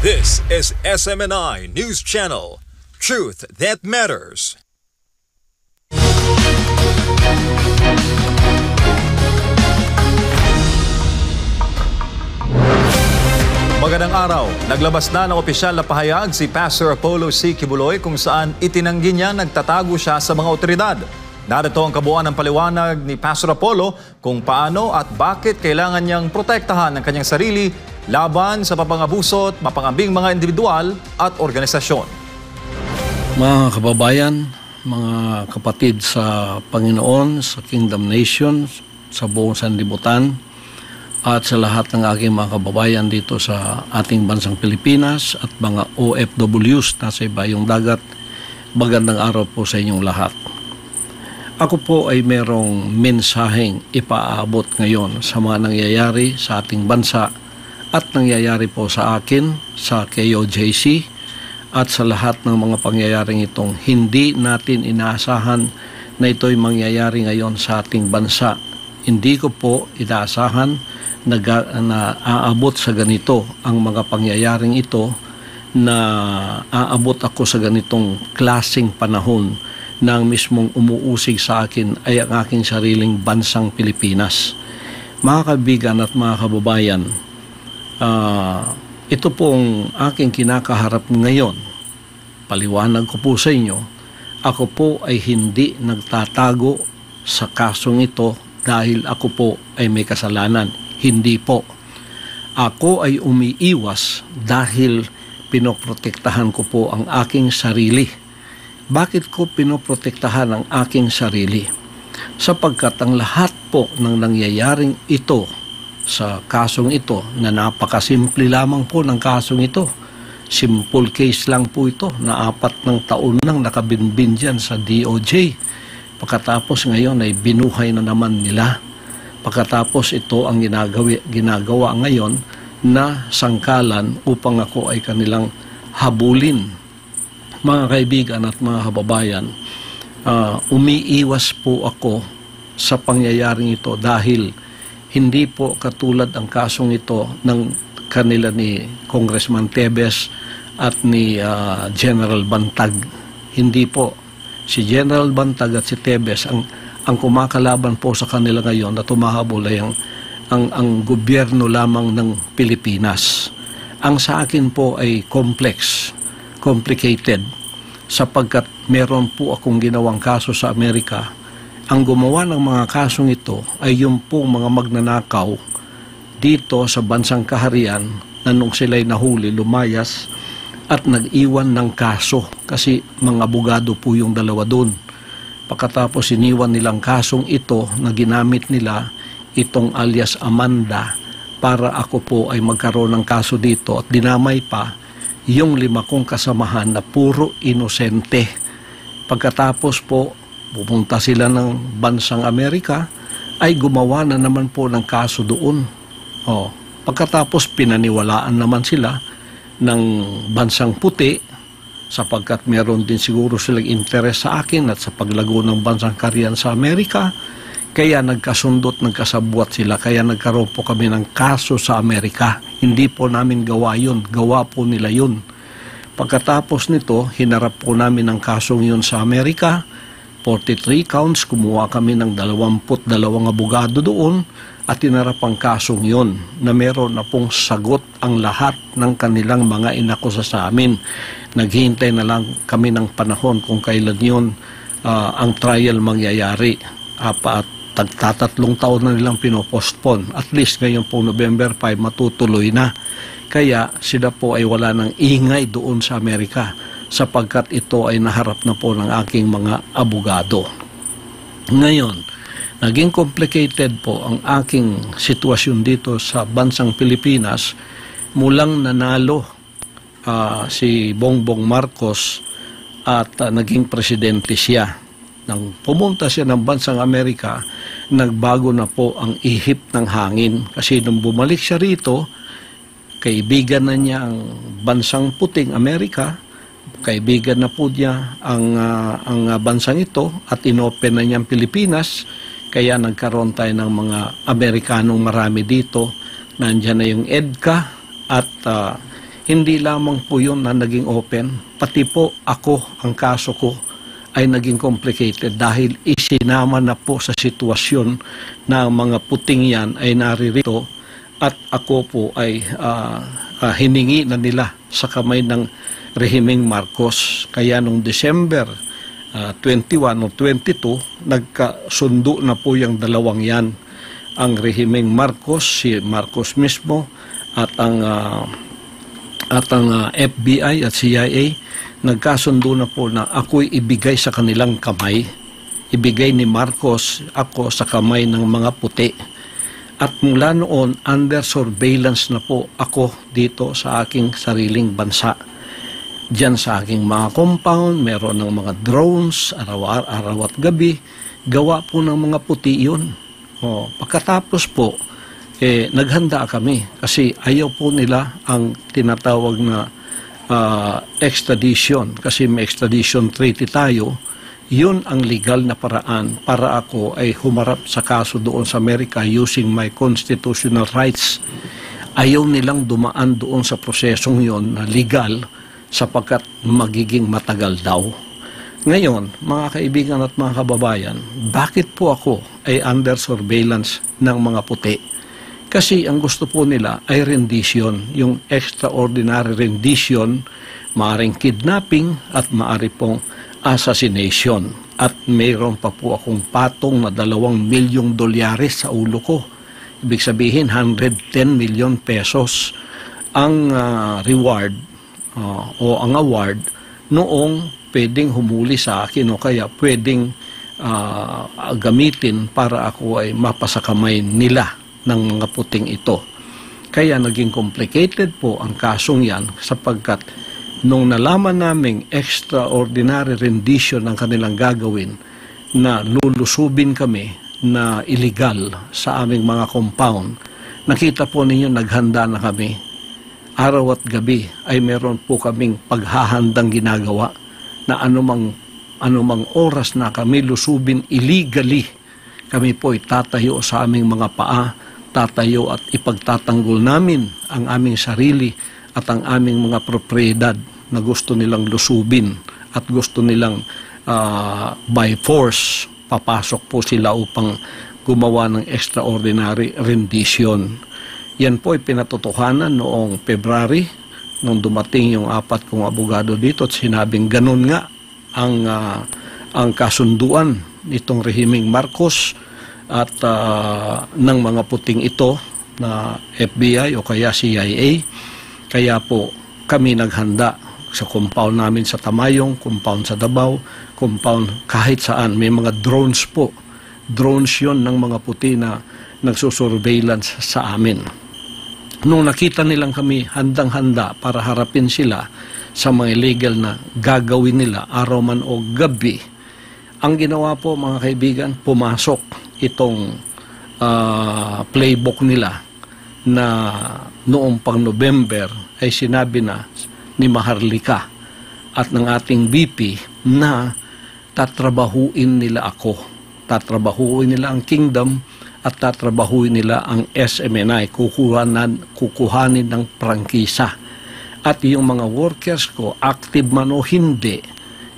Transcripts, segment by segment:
This is SMNI News Channel. Truth that matters. Magandang araw. Naglabas na ng opisyal na pahayag si Pastor Apollo C. Kibuloy kung saan itinanggi niya nagtatago siya sa mga otoridad. Narito ang kabuuan ng paliwanag ni Pastor Apollo kung paano at bakit kailangan niyang protektahan ang kanyang sarili laban sa papangabuso at mapangambing mga individual at organisasyon. Mga kababayan, mga kapatid sa Panginoon, sa Kingdom Nation, sa buong sanlibutan, at sa lahat ng aking mga kababayan dito sa ating bansang Pilipinas at mga OFWs na sa ibayong dagat, magandang araw po sa inyong lahat. Ako po ay merong mensaheng ipaabot ngayon sa mga nangyayari sa ating bansa at nangyayari po sa akin, sa KOJC at sa lahat ng mga pangyayaring itong hindi natin inaasahan na ito'y mangyayari ngayon sa ating bansa. Hindi ko po inaasahan na aabot sa ganito ang mga pangyayaring ito, na aabot ako sa ganitong klaseng panahon na ang mismong umuusig sa akin ay ang aking sariling bansang Pilipinas. Mga kaibigan at mga kababayan, ito pong aking kinakaharap ngayon. Paliwanag ko po sa inyo, ako po ay hindi nagtatago sa kasong ito dahil ako po ay may kasalanan. Hindi po. Ako ay umiiwas dahil pinoprotektahan ko po ang aking sarili. Bakit ko pinoprotektahan ang aking sarili? Sapagkat ang lahat po ng nangyayaring ito sa kasong ito, na napakasimple lamang po ng kasong ito. Simple case lang po ito, na 4 ng taon nang nakabinbin dyan sa DOJ. Pagkatapos ngayon ay binuhay na naman nila. Pagkatapos ito ang ginagawa ngayon na sangkalan upang ako ay kanilang habulin. Mga kaibigan at mga kababayan, umiiwas po ako sa pangyayaring ito dahil hindi po katulad ang kasong ito ng kanila ni Congressman Tebes at ni General Bantag. Hindi po. Si General Bantag at si Tebes ang kumakalaban po sa kanila ngayon na tumahabol ay ang gobyerno lamang ng Pilipinas. Ang sa akin po ay complicated, sapagkat meron po akong ginawang kaso sa Amerika. Ang gumawa ng mga kasong ito ay yung pong mga magnanakaw dito sa bansang kaharian na nung sila'y nahuli, lumayas at nag-iwan ng kaso kasi mga abogado po yung dalawa doon. Pagkatapos iniwan nilang kasong ito na ginamit nila itong alias Amanda para ako po ay magkaroon ng kaso dito at dinamay pa yung 5 kong kasamahan na puro inosente. Pagkatapos po pupunta sila ng bansang Amerika ay gumawa na naman po ng kaso doon. Pagkatapos pinaniwalaan naman sila ng bansang puti, sapagkat meron din siguro silang interes sa akin at sa paglago ng bansang kaharian sa Amerika, kaya nagkasundot, nagkasabwat sila, kaya nagkaroon po kami ng kaso sa Amerika. Hindi po namin gawa yun, gawa po nila yun. Pagkatapos nito, hinarap po namin ang kasong yun sa Amerika, 43 counts, kumuha kami ng 22 abogado doon, at tinarap ang kasong yun na meron na pong sagot ang lahat ng kanilang mga inakusa sa amin. Naghihintay na lang kami ng panahon kung kailan yun ang trial mangyayari. At 3 taon na nilang pinopostpone. At least ngayon pong November 5 matutuloy na. Kaya sila po ay wala ng ingay doon sa Amerika sapagkat ito ay naharap na po ng aking mga abogado. Ngayon, naging complicated po ang aking sitwasyon dito sa bansang Pilipinas mulang nanalo si Bongbong Marcos at naging presidente siya. Nang pumunta siya ng bansang Amerika, nagbago na po ang ihip ng hangin kasi nung bumalik siya rito, kaibigan na niya ang bansang puting Amerika, kaibigan na po niya ang bansang ito at inopen na niya ang Pilipinas. Kaya nagkaroon tayo ng mga Amerikanong marami dito. Nandiyan na yung EDCA at hindi lamang po yun na naging open, pati po ako, ang kaso ko, ay naging complicated dahil isinama na po sa sitwasyon na ang mga puting yan ay naririto at ako po ay hiningi na nila sa kamay ng rehimeng Marcos. Kaya noong December 21 o 22, nagkasundo na po yung dalawang yan. Ang rehimeng Marcos, si Marcos mismo, at ang FBI at CIA, nagkasundo na po na ako'y ibigay sa kanilang kamay. Ibigay ni Marcos ako sa kamay ng mga puti. At mula noon, under surveillance na po ako dito sa aking sariling bansa. Diyan sa aking mga compound, meron ng mga drones, araw at gabi. Gawa po ng mga puti yun. Pagkatapos po, naghanda kami kasi ayaw po nila ang tinatawag na extradition. Kasi may extradition treaty tayo. Yun ang legal na paraan para ako ay humarap sa kaso doon sa Amerika using my constitutional rights. Ayaw nilang dumaan doon sa prosesong yon na legal sapagkat magiging matagal daw. Ngayon, mga kaibigan at mga kababayan, bakit po ako ay under surveillance ng mga puti? Kasi ang gusto po nila ay rendition, yung extraordinary rendition, maaring kidnapping at maari pong assassination. At mayroon pa po akong patong na $2 milyong sa ulo ko. Ibig sabihin, 110 million pesos ang reward o ang award noong pwedeng humuli sa akin o kaya pwedeng gamitin para ako ay mapasakamay nila ng mga puting ito. Kaya naging complicated po ang kasong yan sapagkat nung nalaman naming extraordinary rendition ang kanilang gagawin na lulusubin kami na illegal sa aming mga compound, nakita po ninyo naghanda na kami. Araw at gabi ay meron po kaming paghahandang ginagawa na anumang oras na kami lusubin illegally, kami po ay tatayo sa aming mga paa, tatayo at ipagtatanggol namin ang aming sarili at ang aming mga propriedad na gusto nilang lusubin at gusto nilang by force papasok po sila upang gumawa ng extraordinary rendition. Yan po ay pinatotohanan noong February nung dumating yung 4 kong abogado dito at sinabing ganun nga ang kasunduan nitong rehimeng Marcos at ng mga puting ito na FBI o kaya CIA. Kaya po kami naghanda sa compound namin sa Tamayong, compound sa Davao, compound kahit saan. May mga drones po. Drones yon ng mga puti na nagsusurveillance sa amin. Nung nakita nilang kami handang-handa para harapin sila sa mga illegal na gagawin nila araw man o gabi, ang ginawa po mga kaibigan, pumasok itong playbook nila na noong pang November ay sinabi na ni Maharlika at ng ating VP na tatrabahuin nila ako. Tatrabahuin nila ang kingdom at tatrabahuin nila ang SMNI. Kukuhanin ng prangkisa. At yung mga workers ko, active man o hindi,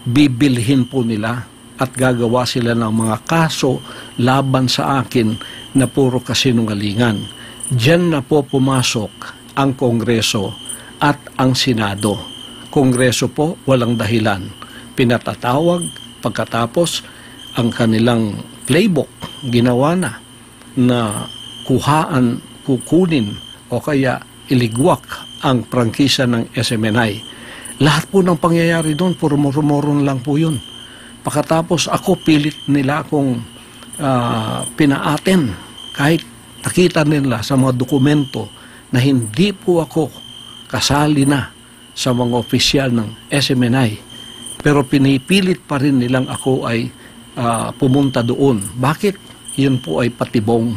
bibilhin po nila at gagawa sila ng mga kaso laban sa akin na puro kasinungalingan. Diyan na po pumasok ang Kongreso at ang Senado. Kongreso po, walang dahilan. Pinatatawag, pagkatapos ang kanilang playbook, ginawa na kukunin o kaya iligwak ang prangkisa ng SMNI. Lahat po ng pangyayari doon, puro murmuron lang po yun. Pagkatapos ako, pilit nila akong pinaaten. Kahit nakita nila sa mga dokumento na hindi po ako kasali na sa mga opisyal ng SMNI. Pero pinipilit pa rin nilang ako ay pumunta doon. Bakit? Yun po ay patibong.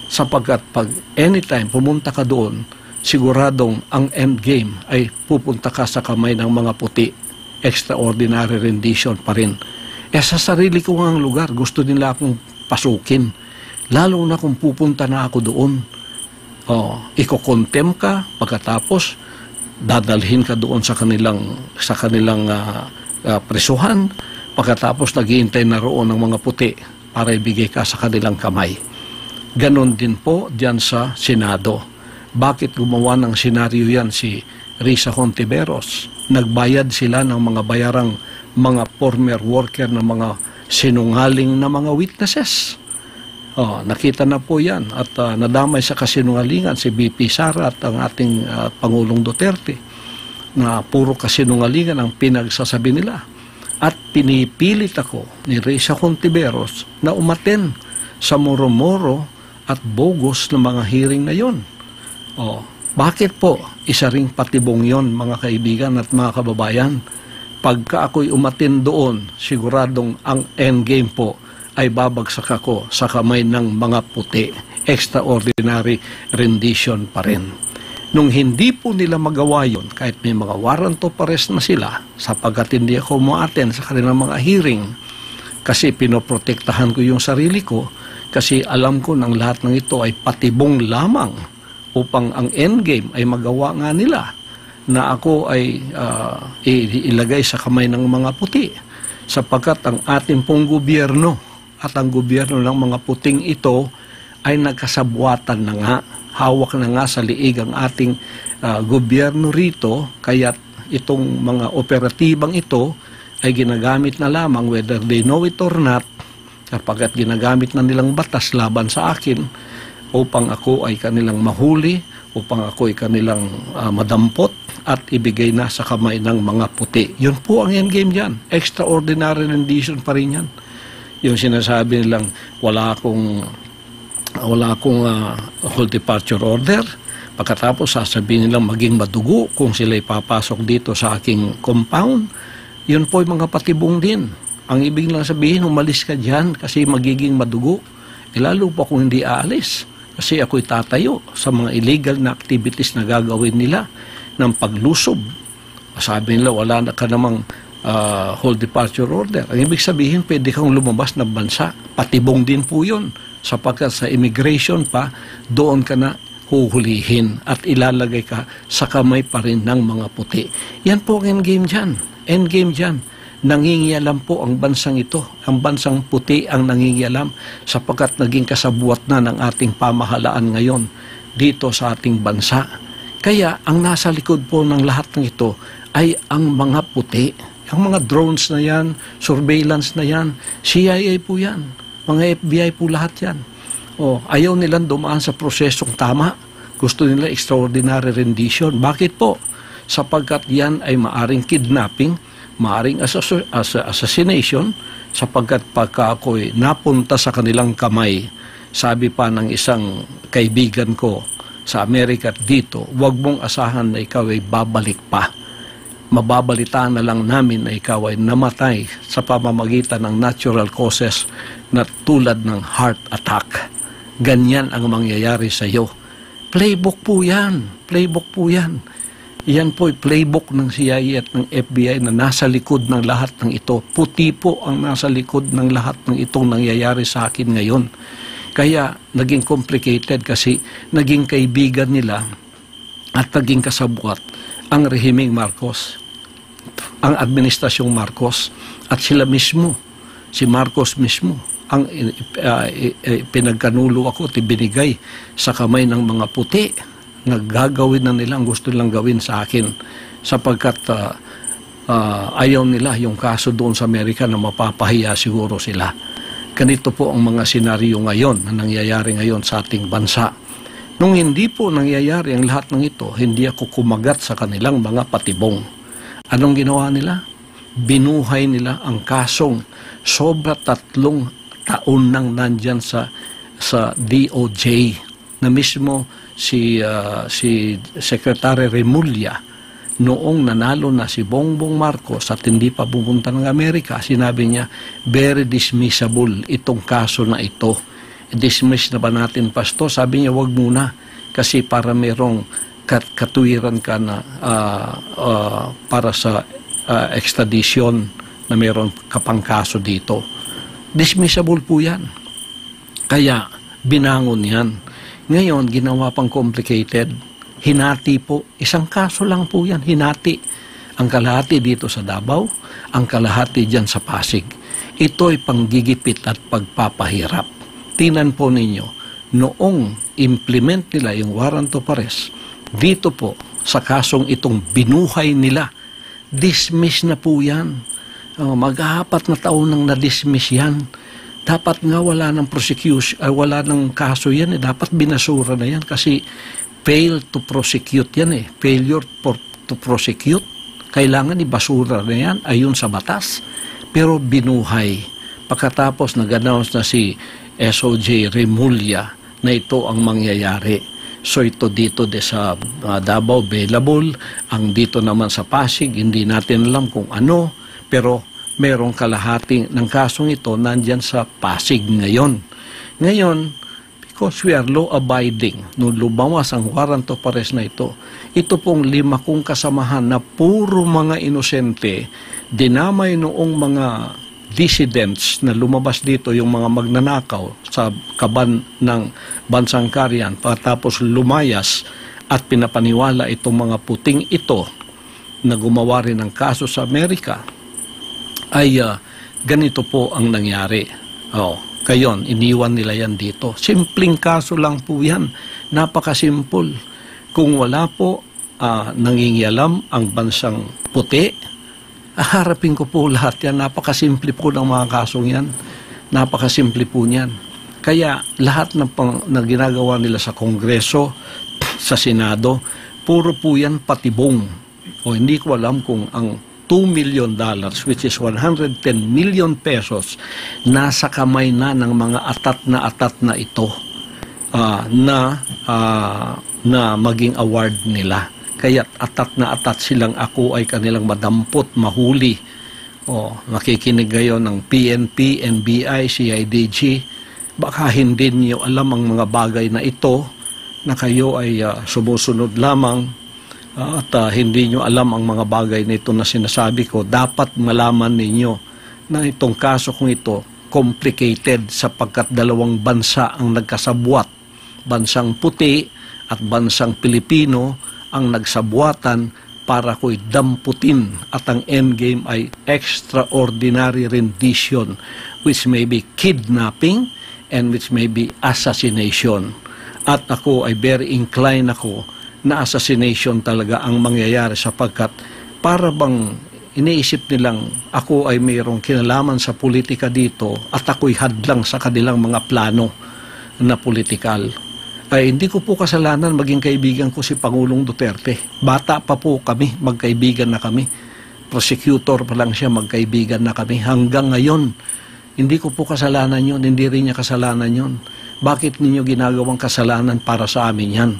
Sapagkat pag anytime pumunta ka doon, siguradong ang endgame ay pupunta ka sa kamay ng mga puti. Extraordinary rendition pa rin. Sa sarili ko ang lugar, gusto nila akong pasukin. Lalo na kung pupunta na ako doon. Iko-contempt ka, pagkatapos dadalhin ka doon sa kanilang presuhan, pagkatapos naghihintay na roon ng mga puti para ibigay ka sa kanilang kamay. Ganon din po diyan sa Senado. Bakit gumawa ng senaryo yan si Risa Hontiveros? Nagbayad sila ng mga bayarang mga former worker ng mga sinungaling na mga witnesses. Nakita na po yan at nadamay sa kasinungalingan si BP Sara at ang ating Pangulong Duterte na puro kasinungalingan ang pinagsasabi nila. At pinipilit ako ni Risa Hontiveros na umaten sa moro-moro at bogus na mga hearing na yon. Bakit po? Isa ring patibong yon, mga kaibigan at mga kababayan. Pagka ako'y umatin doon, siguradong ang endgame po ay babagsak ako sa kamay ng mga puti. Extraordinary rendition pa rin. Nung hindi po nila magawa yun, kahit may mga warrant of arrest na sila, sapagkat hindi ako umaten sa kanilang mga hearing, kasi pinoprotektahan ko yung sarili ko, kasi alam ko ng lahat ng ito ay patibong lamang upang ang endgame ay magawa nga nila na ako ay ilagay sa kamay ng mga puti. Sapagkat ang ating pong gobyerno at ang gobyerno ng mga puting ito ay nagkasabwatan na nga, hawak na nga sa liig ang ating gobyerno rito, kaya itong mga operatibang ito ay ginagamit na lamang whether they know it or not, kapagkat ginagamit na nilang batas laban sa akin upang ako ay kanilang mahuli, upang ako ay kanilang madampot at ibigay na sa kamay ng mga puti. Yun po ang endgame dyan. Extraordinary rendition pa rin yan. Yung sinasabi nilang wala akong whole departure order, pagkatapos sasabihin nilang maging madugo kung sila ipapasok dito sa aking compound, yun po yung mga patibong din. Ang ibig lang sabihin, umalis ka dyan kasi magiging madugo. Lalo pa kung hindi aalis. Kasi ako'y tatayo sa mga illegal na activities na gagawin nila ng paglusob. Sabi nila, wala na ka namang whole departure order. Ang ibig sabihin, pwede kang lumabas ng bansa. Patibong din po yun. Sapagkat sa immigration pa, doon ka na huhulihin at ilalagay ka sa kamay pa rin ng mga puti. Yan po ang endgame dyan. Endgame dyan. Nangingialam po ang bansang ito. Ang bansang puti ang nangingialam sapagkat naging kasabwat na ng ating pamahalaan ngayon dito sa ating bansa. Kaya ang nasa likod po ng lahat ng ito ay ang mga puti. Ang mga drones na yan, surveillance na yan, CIA po yan, mga FBI po lahat yan. Ayaw nilang dumaan sa prosesong tama. Gusto nila extraordinary rendition. Bakit po? Sapagkat yan ay maaring kidnapping, maaring assassination, sapagkat pagka ako'y napunta sa kanilang kamay, sabi pa ng isang kaibigan ko sa Amerika dito, huwag mong asahan na ikaw ay babalik pa. Mababalitaan na lang namin na ikaw ay namatay sa pamamagitan ng natural causes na tulad ng heart attack. Ganyan ang mangyayari sa iyo. Playbook po yan. Playbook po yan. Yan po ay playbook ng CIA at ng FBI na nasa likod ng lahat ng ito. Puti po ang nasa likod ng lahat ng itong nangyayari sa akin ngayon. Kaya naging complicated kasi naging kaibigan nila at naging kasabwat ang rehimeng Marcos, ang administrasyong Marcos at sila mismo, si Marcos mismo, ang pinagkanulo ako at ibinigay sa kamay ng mga puti. Naggagawin na nila ang gusto nilang gawin sa akin sapagkat ayaw nila yung kaso doon sa Amerika na mapapahiya siguro sila. Ganito po ang mga senaryo ngayon na nangyayari ngayon sa ating bansa. Nung hindi po nangyayari ang lahat ng ito, hindi ako kumagat sa kanilang mga patibong. Anong ginawa nila? Binuhay nila ang kasong sobra 3 taon nang nandyan sa DOJ na mismo si Secretary Remulla noong nanalo na si Bongbong Marcos at hindi pa pumunta ng Amerika, sinabi niya, very dismissible itong kaso na ito. Dismiss na ba natin, Pastor? Sabi niya, wag muna kasi para merong katuwiran ka na para sa extradition na meron kapang kaso dito. Dismissible po yan. Kaya binangon yan. Ngayon, ginawa pang complicated. hinati po. Isang kaso lang po yan, hinati. Ang kalahati dito sa Davao, ang kalahati dyan sa Pasig. Ito ay panggigipit at pagpapahirap. Tingnan po ninyo, noong implement nila yung warrant of arrest, dito po sa kasong itong binuhay nila, dismiss na po yan. Mag-apat na taon nang na-dismiss yan. Dapat nga wala ng prosecution, wala ng kaso yan. Dapat binasura na yan kasi fail to prosecute yan eh. Failure to prosecute. Kailangan ibasura na yan ayon sa batas. Pero binuhay. Pagkatapos nag-announce na si SOJ Remulla na ito ang mangyayari. So ito dito sa Davao available, ang dito naman sa Pasig, hindi natin alam kung ano, pero merong kalahati ng kasong ito nandyan sa Pasig ngayon. Ngayon, because we are law-abiding, nung lumawas ang warrant of arrest na ito pong 5 kong kasamahan na puro mga inosente, dinamay noong mga dissidents na lumabas dito, yung mga magnanakaw sa kaban ng Bansang Karian, pagkatapos lumayas at pinapaniwala itong mga puting ito na gumawa rin ng kaso sa Amerika, ay ganito po ang nangyari. Kayon, iniwan nila yan dito. Simpleng kaso lang po yan. Napakasimple. Kung wala po nangingialam ang bansang puti, harapin ko po lahat yan. Napakasimple po ng mga kasong yan. Napakasimple po niyan. Kaya lahat na ginagawa nila sa Kongreso, sa Senado, puro po yan patibong. Hindi ko alam kung ang $2 million, which is 110 million pesos, nasa kamay na ng mga atat na ito na maging award nila. Kaya atat silang ako ay kanilang madampot, mahuli. Nakikinig ngayon ng PNP, NBI, CIDG. Baka hindi niyo alam ang mga bagay na ito na kayo ay sumusunod lamang at hindi nyo alam ang mga bagay na ito na sinasabi ko. Dapat malaman ninyo na itong kaso kong ito complicated sapagkat 2 bansa ang nagkasabwat. Bansang puti at bansang Pilipino ang nagsabuatan para ko'y damputin at ang endgame ay extraordinary rendition, which may be kidnapping and which may be assassination. At ako ay very inclined na assassination talaga ang mangyayari sapagkat para bang iniisip nilang ako ay mayroong kinalaman sa politika dito at ako'y hadlang sa kanilang mga plano na politikal. Ay hindi ko po kasalanan maging kaibigan ko si Pangulong Duterte. Bata pa po kami, magkaibigan na kami. Prosecutor pa lang siya, magkaibigan na kami. Hanggang ngayon, hindi ko po kasalanan yun, hindi rin niya kasalanan yun. Bakit ninyo ginagawang kasalanan para sa amin yan?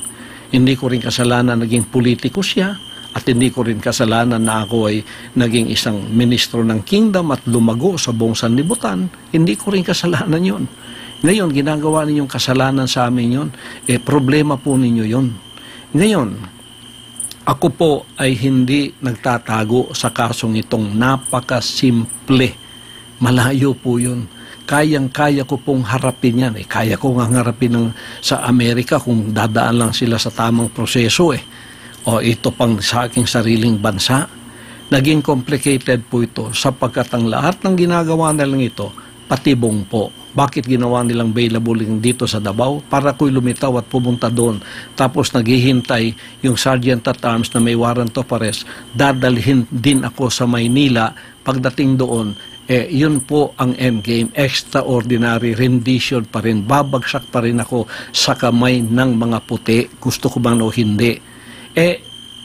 Hindi ko rin kasalanan naging politiko siya at hindi ko rin kasalanan na ako ay naging isang ministro ng kingdom at lumago sa buong sanlibutan. Hindi ko rin kasalanan yon. Ngayon, ginagawa ninyong kasalanan sa amin yon. Problema po ninyo yon. Ngayon, ako po ay hindi nagtatago sa kasong itong napakasimple. Malayo po yun. Kayang-kaya ko pong harapin yan. Kaya ko nga harapin sa Amerika kung dadaan lang sila sa tamang proseso. Ito pang sa aking sariling bansa. Naging complicated po ito sapagkat ang lahat ng ginagawa nilang ito, patibong po. Bakit ginawa nilang available dito sa Davao? Para ko'y lumitaw at pumunta doon. Tapos naghihintay yung sergeant at arms na may warrant of arrest. Dadalhin din ako sa Maynila. Pagdating doon, yun po ang endgame, extraordinary rendition pa rin, babagsak pa rin ako sa kamay ng mga puti, gusto ko bang o hindi.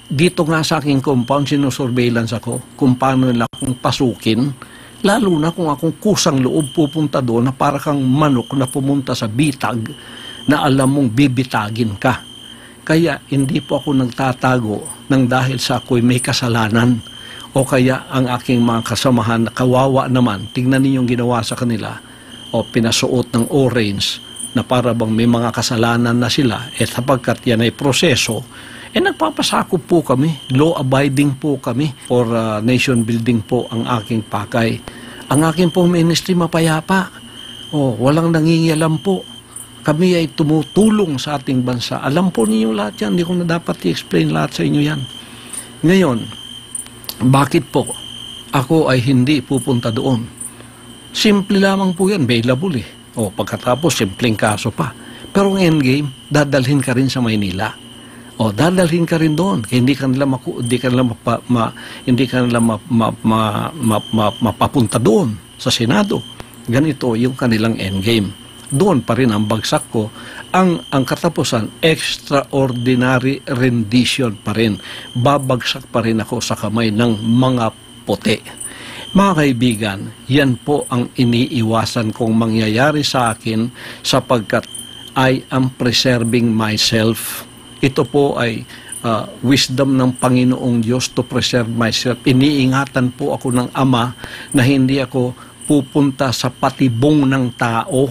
Dito nga sa aking compound, sinusurveillance ako kung paano nila akong pasukin, lalo na kung akong kusang loob pupunta doon na para kang manok na pumunta sa bitag na alam mong bibitagin ka. Kaya hindi po ako nagtatago ng dahil sa ako'y may kasalanan. O kaya ang aking mga kasamahan na kawawa naman, tingnan ninyong ginawa sa kanila, pinasuot ng orange na para bang may mga kasalanan na sila, sapagkat yan ay proseso, nagpapasakop po kami, law-abiding po kami, for nation building po ang aking pakay. Ang aking pong ministry mapayapa, walang nangingialam po. Kami ay tumutulong sa ating bansa. Alam po ninyo lahat yan. Hindi ko na dapat i-explain lahat sa inyo yan. Ngayon, bakit po ako ay hindi pupunta doon? Simple lamang po yan. Available eh. O pagkatapos, simpleng kaso pa. Pero ang endgame, dadalhin ka rin sa Maynila. O dadalhin ka rin doon. Kaya hindi ka nila mapapunta doon sa Senado. Ganito yung kanilang endgame. Doon pa rin ang bagsak ko. Ang katapusan, extraordinary rendition pa rin. Babagsak pa rin ako sa kamay ng mga puti. Mga kaibigan, yan po ang iniiwasan kong mangyayari sa akin sapagkat I am preserving myself. Ito po ay wisdom ng Panginoong Diyos to preserve myself. Iniingatan po ako ng Ama na hindi ako pupunta sa patibong ng tao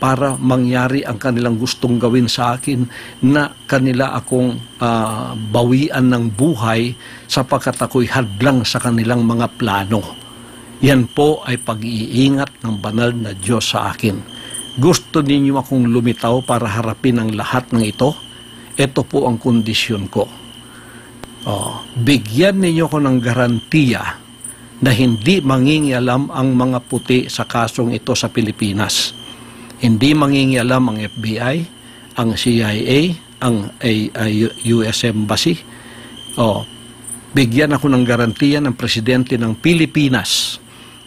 para mangyari ang kanilang gustong gawin sa akin na kanila akong bawian ng buhay sapagkat ako'y hadlang sa kanilang mga plano. Yan po ay pag-iingat ng banal na Diyos sa akin. Gusto ninyo akong lumitaw para harapin ang lahat ng ito? Ito po ang kondisyon ko. Bigyan ninyo ko ng garantiya na hindi mangingialam ang mga puti sa kasong ito sa Pilipinas. Hindi mangingialam ang FBI, ang CIA, ang US Embassy. Bigyan ako ng garantiya ng Presidente ng Pilipinas.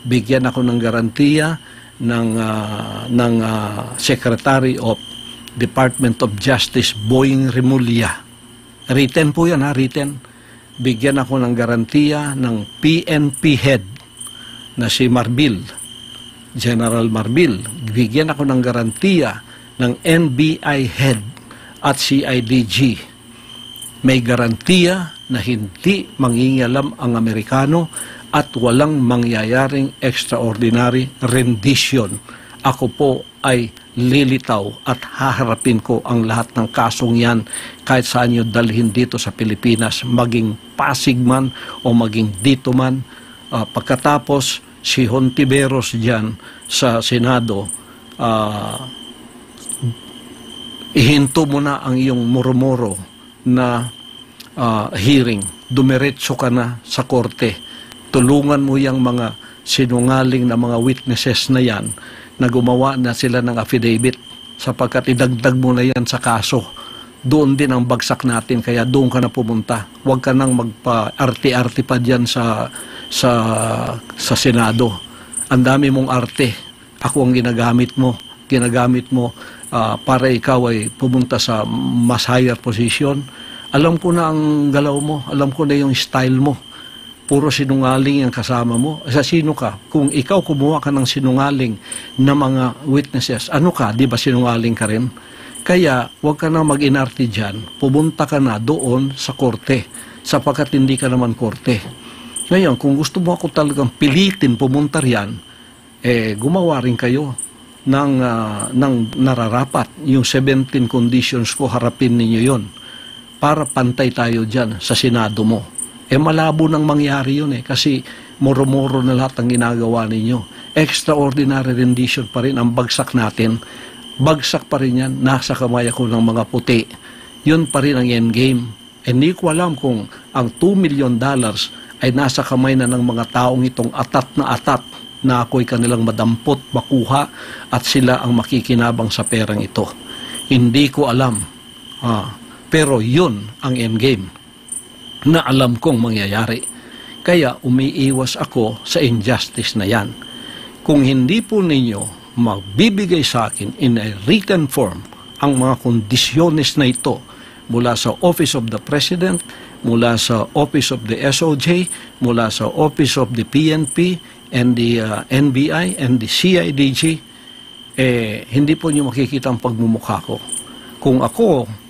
Bigyan ako ng garantiya ng Secretary of Department of Justice, Boying Remulla. Written po yan, written. Bigyan ako ng garantiya ng PNP head na si Marbil, General Marbil. Bigyan ako ng garantiya ng NBI head at CIDG. May garantiya na hindi mangingialam ang Amerikano at walang mangyayaring extraordinary rendition. Ako po ay lilitaw at haharapin ko ang lahat ng kasong yan kahit saan nyo dalhin dito sa Pilipinas, maging Pasig man o maging dito man. Pagkatapos, si Hontiveros dyan sa Senado, ihinto mo na ang iyong murmuro na hearing. Dumiretso ka na sa korte. Tulungan mo yung mga sinungaling na mga witnesses na yan na gumawa na sila ng affidavit sapagkat idagdag mo na yan sa kaso. Doon din ang bagsak natin, kaya doon ka na pumunta. Huwag ka nang magpa-arte-arte pa dyan sa Senado. Ang dami mong arte. Ako ang ginagamit mo. Para ikaw ay pumunta sa mas higher position. Alam ko na ang galaw mo. Alam ko na yung style mo. Puro sinungaling ang kasama mo. Sa sino ka? Kung ikaw kumuha ka ng sinungaling na mga witnesses, ano ka? Di ba sinungaling ka rin? Kaya huwag ka na mag-inarte dyan. Pumunta ka na doon sa korte sapagkat hindi ka naman korte. Ngayon, kung gusto mo ako talagang pilitin pumunta riyan, gumawa rin kayo ng nararapat. Yung 17 conditions ko, harapin ninyo yon para pantay tayo dyan sa Senado mo. Malabo nang mangyari yun kasi muro-muro na lahat ang ginagawa ninyo. Extraordinary rendition pa rin ang bagsak natin. Bagsak pa rin yan, nasa kamay ako ng mga puti. Yun pa rin ang endgame. Hindi ko alam kung ang $2 million ay nasa kamay na ng mga taong itong atat na ako'y kanilang madampot, makuha at sila ang makikinabang sa perang ito. Hindi ko alam. Pero yun ang endgame na alam kong mangyayari. Kaya umiiwas ako sa injustice na yan. Kung hindi po ninyo magbibigay sa akin in a written form ang mga kondisyones na ito mula sa Office of the President, mula sa Office of the SOJ, mula sa Office of the PNP and the NBI and the CIDG, hindi po nyo makikita ang pagmumukha ko. Kung ako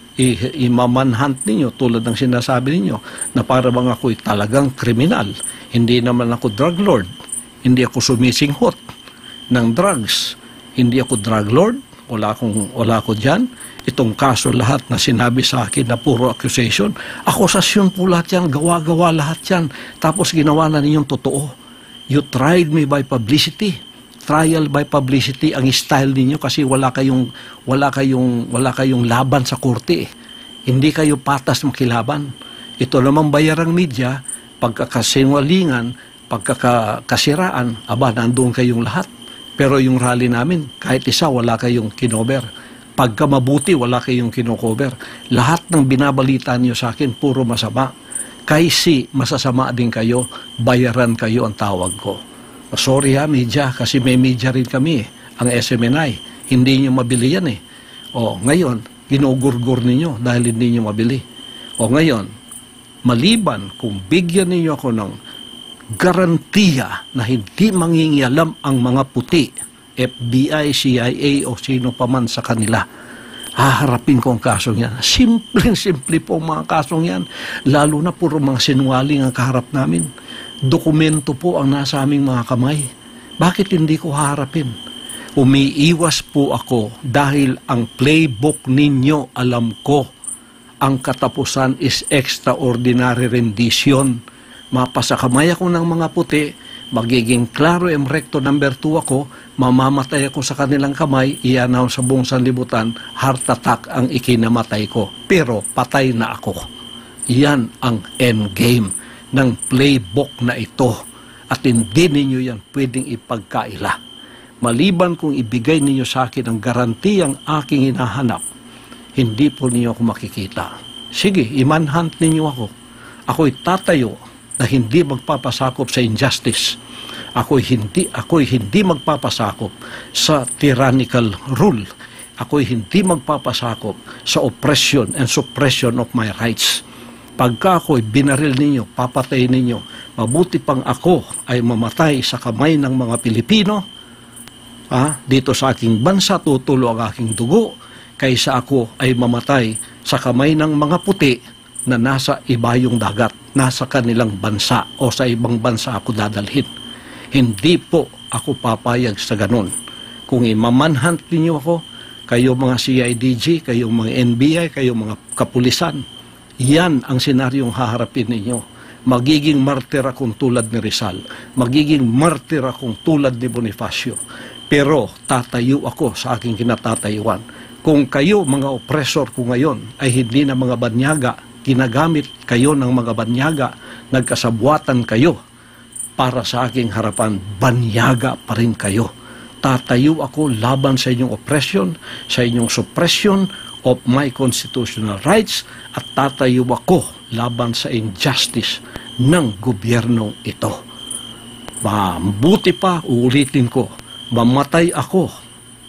imamanhunt ninyo tulad ng sinasabi ninyo na para bang ako'y talagang kriminal. Hindi naman ako drug lord. Hindi ako sumisinghot ng drugs. Hindi ako drug lord. Wala ako dyan. Itong kaso lahat na sinabi sa akin na puro accusation. Akusasyon po lahat yan. Gawa-gawa lahat yan. Tapos ginawa na ninyong totoo. You tried me by publicity. trial by publicity ang style ninyo kasi wala kayong laban sa korte. Hindi kayo patas makilaban. Ito namang bayarang media, pagkakasinwalingan, pagkakasiraan, nandoon kayong lahat. Pero yung rally namin, kahit isa, wala kayong kinover. Pagka mabuti, wala kayong kinocover. Lahat ng binabalita niyo sa akin, puro masama. Kasi masasama din kayo, bayaran kayo ang tawag ko. Sorry media, kasi may media rin kami, ang SMNI. Hindi nyo mabili yan ngayon, ginugurgur ninyo dahil hindi nyo mabili. Ngayon, maliban kung bigyan ninyo ako ng garantiya na hindi mangingialam ang mga puti, FBI, CIA o sino pa man sa kanila, haharapin ko ang kasong yan. Simple po ang mga kasong yan. Lalo na puro mga sinungaling ang kaharap namin. Dokumento po ang nasa aming mga kamay. Bakit hindi ko haharapin? Umiiwas po ako dahil ang playbook ninyo, alam ko, ang katapusan is extraordinary rendition. Mapasakamay ako ng mga puti, magiging klaro recto number 2 ako, mamamatay ako sa kanilang kamay, iyan sa buong sanlibutan, heart attack ang ikinamatay ko. Pero patay na ako. Yan ang endgame ng playbook na ito. At hindi ninyo yan pwedeng ipagkaila. Maliban kung ibigay ninyo sa akin ang garantiyang aking hinahanap, hindi po ninyo ako makikita. Sige, i-manhunt ninyo ako. Ako'y tatayo na hindi magpapasakop sa injustice. Ako'y hindi magpapasakop sa tyrannical rule. Ako'y hindi magpapasakop sa oppression and suppression of my rights. Pagka ako'y binaril ninyo, papatay ninyo, mabuti pang ako ay mamatay sa kamay ng mga Pilipino, dito sa aking bansa, tutulo ang aking dugo, kaysa ako ay mamatay sa kamay ng mga puti na nasa ibayong dagat, nasa kanilang bansa o sa ibang bansa ako dadalhin. Hindi po ako papayag sa ganun. Kung imamanhunt ninyo ako, kayo mga CIDG, kayo mga NBI, kayo mga kapulisan, yan ang senaryong haharapin ninyo. Magiging martir akong tulad ni Rizal. Magiging martir akong tulad ni Bonifacio. Pero tatayo ako sa aking kinatatayuan. Kung kayo, mga oppressor ko ngayon, ay hindi na mga banyaga, ginagamit kayo ng mga banyaga, nagkasabuatan kayo para sa aking harapan, banyaga pa rin kayo. Tatayo ako laban sa inyong oppression, sa inyong suppression of my constitutional rights, at tatayo ako laban sa injustice ng gobyernong ito. Mabuti pa, uulitin ko, mamatay ako,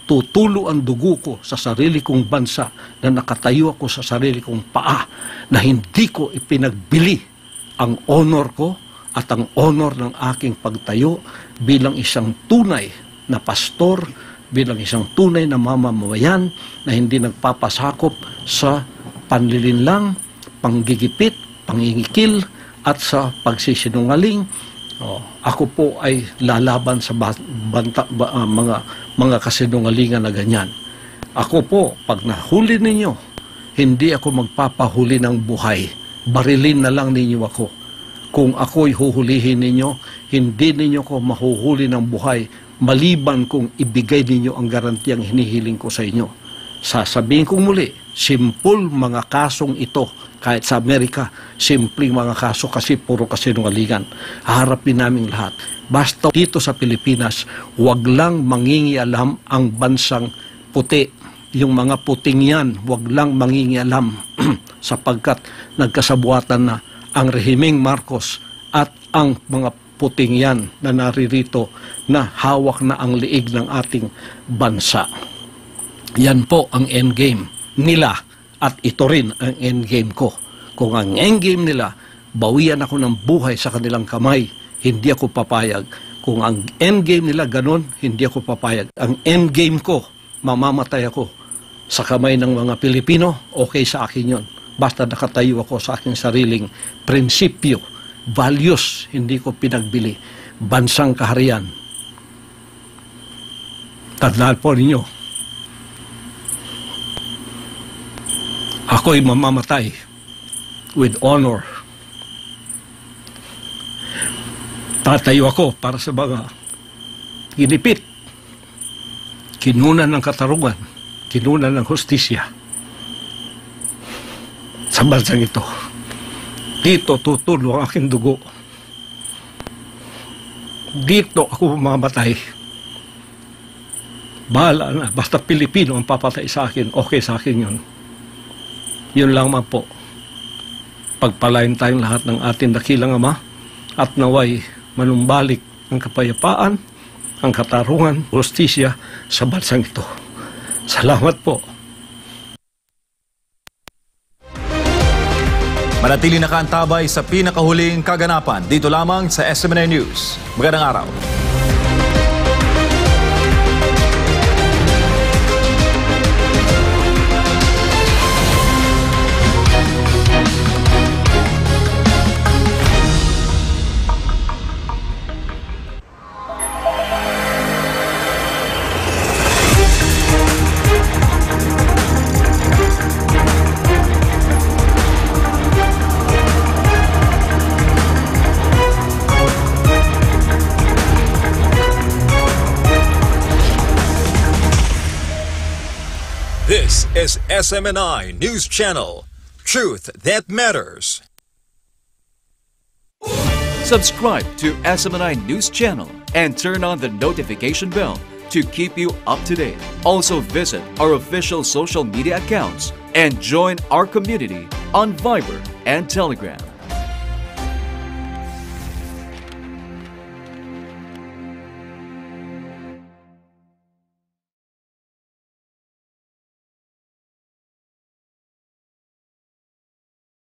tutulo ang dugo ko sa sarili kong bansa na nakatayo ako sa sarili kong paa na hindi ko ipinagbili ang honor ko at ang honor ng aking pagtayo bilang isang tunay na pastor, bilang isang tunay na mamamayan na hindi nagpapasakop sa panlilinlang, panggigipit, pangingikil at sa pagsisinungaling. Ako po ay lalaban sa mga kasinungalingan na ganyan. Ako po, pag nahuli ninyo, hindi ako magpapahuli ng buhay. Barilin na lang ninyo ako. Kung ako'y huhulihin ninyo, hindi ninyo ko mahuhuli ng buhay maliban kung ibigay ninyo ang garantiyang hinihiling ko sa inyo. Sasabihin kong muli, simple mga kasong ito. Kahit sa Amerika, simpleng mga kaso kasi puro kasinungalingan. Haharapin namin lahat. Basta dito sa Pilipinas, wag lang mangingialam ang bansang puti. Yung mga puting yan, wag lang mangingialam sapagkat nagkasabuatan na ang rehimeng Marcos at ang mga puting yan na naririto na hawak na ang liig ng ating bansa. Yan po ang endgame nila. At ito rin ang endgame ko. Kung ang endgame nila, bawian ako ng buhay sa kanilang kamay, hindi ako papayag. Kung ang endgame nila ganon, hindi ako papayag. Ang endgame ko, mamamatay ako sa kamay ng mga Pilipino, okay sa akin yon. Basta nakatayo ako sa aking sariling prinsipyo, values, hindi ko pinagbili. Bansang kaharian. Tandaan po ninyo, ako'y mamamatay with honor. Tatayo ako para sa mga ginipit, kinunan ng katarungan, kinunan ng hustisya sa bansang ito. Dito tutulo ang aking dugo. Dito ako mamamatay. Bahala na. Basta Pilipino ang papatay sa akin, okay sa akin yun. Yun lang man po. Pagpalain tayong lahat ng ating dakilang Ama at naway manumbalik ang kapayapaan, ang katarungan, hustisya sa bansang ito. Salamat po. Manatili nakaantabay sa pinakahuling kaganapan dito lamang sa SMNI News. Magandang araw. This is SMNI News Channel. Truth that matters. Subscribe to SMNI News Channel and turn on the notification bell to keep you up to date. Also visit our official social media accounts and join our community on Viber and Telegram.